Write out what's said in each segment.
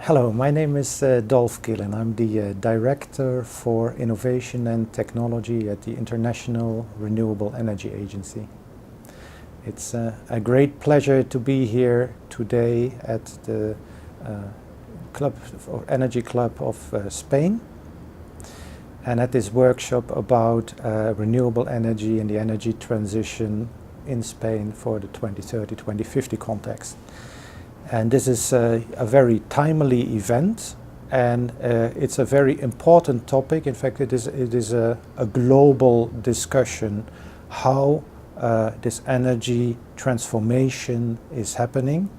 Hello, my name is Dolf Gielen. I'm the Director for Innovation and Technology at the International Renewable Energy Agency. It's a great pleasure to be here today at the Energy Club of Spain and at this workshop about renewable energy and the energy transition in Spain for the 2030-2050 context. And this is a very timely event, and it's a very important topic. In fact, it is a global discussion how this energy transformation is happening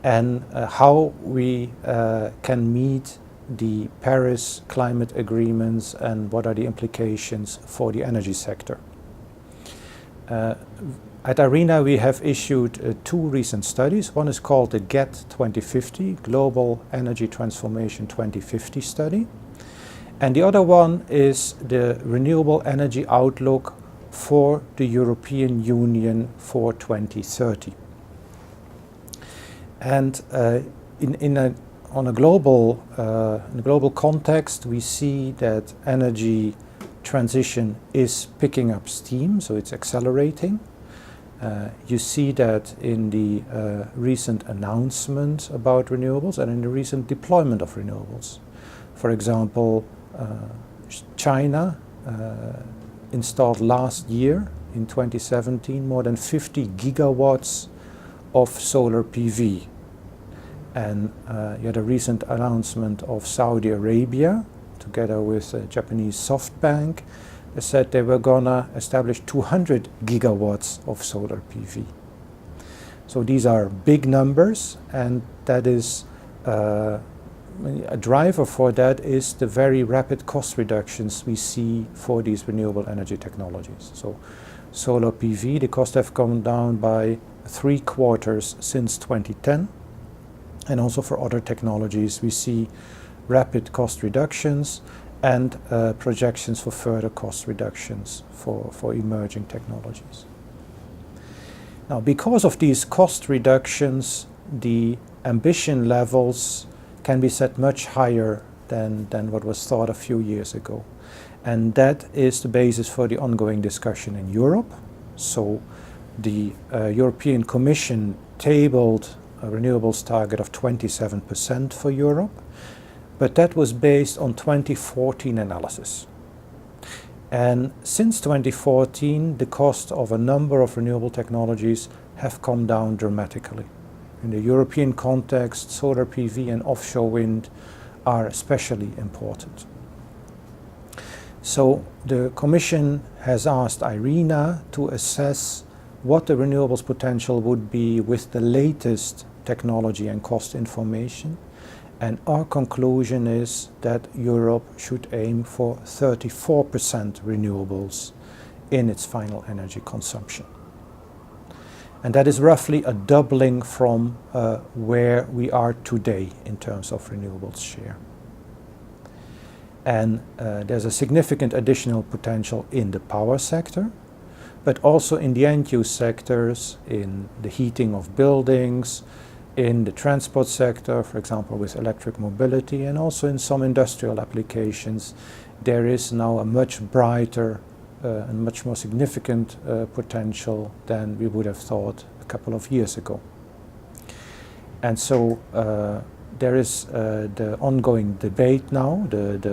and how we can meet the Paris climate agreements and what are the implications for the energy sector. At IRENA we have issued two recent studies. One is called the GET 2050, Global Energy Transformation 2050 study. And the other one is the Renewable Energy Outlook for the European Union for 2030. And in a global context, we see that energy transition is picking up steam, so it's accelerating. You see that in the recent announcement about renewables and in the recent deployment of renewables. For example, China installed last year, in 2017, more than 50 gigawatts of solar PV. And you had a recent announcement of Saudi Arabia, together with Japanese SoftBank. They said they were gonna establish 200 gigawatts of solar PV. So these are big numbers, and that is a driver for that is the very rapid cost reductions we see for these renewable energy technologies. So solar PV, the costs have come down by 3/4 since 2010, and also for other technologies we see rapid cost reductions and projections for further cost reductions for emerging technologies. Now, because of these cost reductions, the ambition levels can be set much higher than what was thought a few years ago. And that is the basis for the ongoing discussion in Europe. So the European Commission tabled a renewables target of 27% for Europe. But that was based on 2014 analysis. And since 2014, the cost of a number of renewable technologies have come down dramatically. In the European context, solar PV and offshore wind are especially important. So the Commission has asked IRENA to assess what the renewables potential would be with the latest technology and cost information. And our conclusion is that Europe should aim for 34% renewables in its final energy consumption. And that is roughly a doubling from where we are today in terms of renewables share. And there's a significant additional potential in the power sector, but also in the end-use sectors, in the heating of buildings, in the transport sector, for example, with electric mobility, and also in some industrial applications, there is now a much brighter and much more significant potential than we would have thought a couple of years ago. And so there is the ongoing debate now,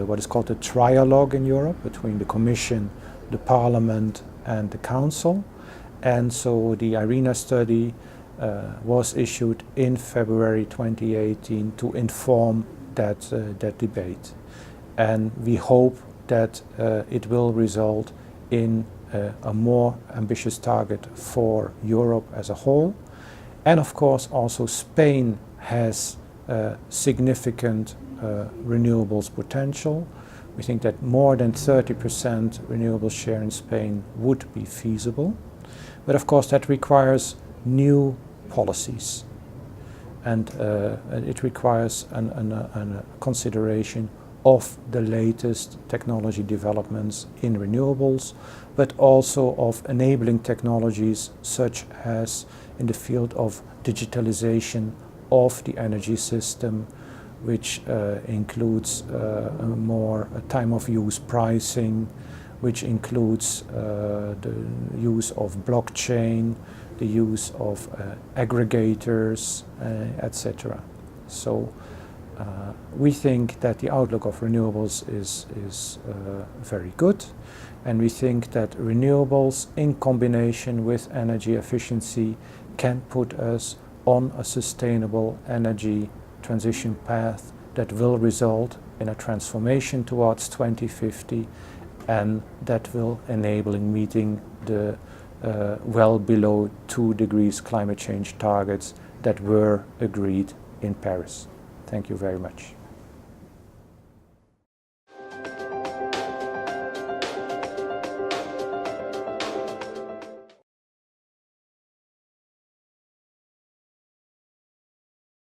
what is called the trialogue in Europe between the Commission, the Parliament, and the Council. And so the IRENA study was issued in February 2018 to inform that debate. And we hope that it will result in a more ambitious target for Europe as a whole. And of course also Spain has significant renewables potential. We think that more than 30% renewable share in Spain would be feasible. But of course that requires new policies, and it requires a consideration of the latest technology developments in renewables, but also of enabling technologies such as in the field of digitalization of the energy system, which includes more time of use pricing, which includes the use of blockchain, the use of aggregators, etc. So we think that the outlook of renewables is very good, and we think that renewables in combination with energy efficiency can put us on a sustainable energy transition path that will result in a transformation towards 2050, and that will enable in meeting the well below 2 degrees climate change targets that were agreed in Paris. Thank you very much.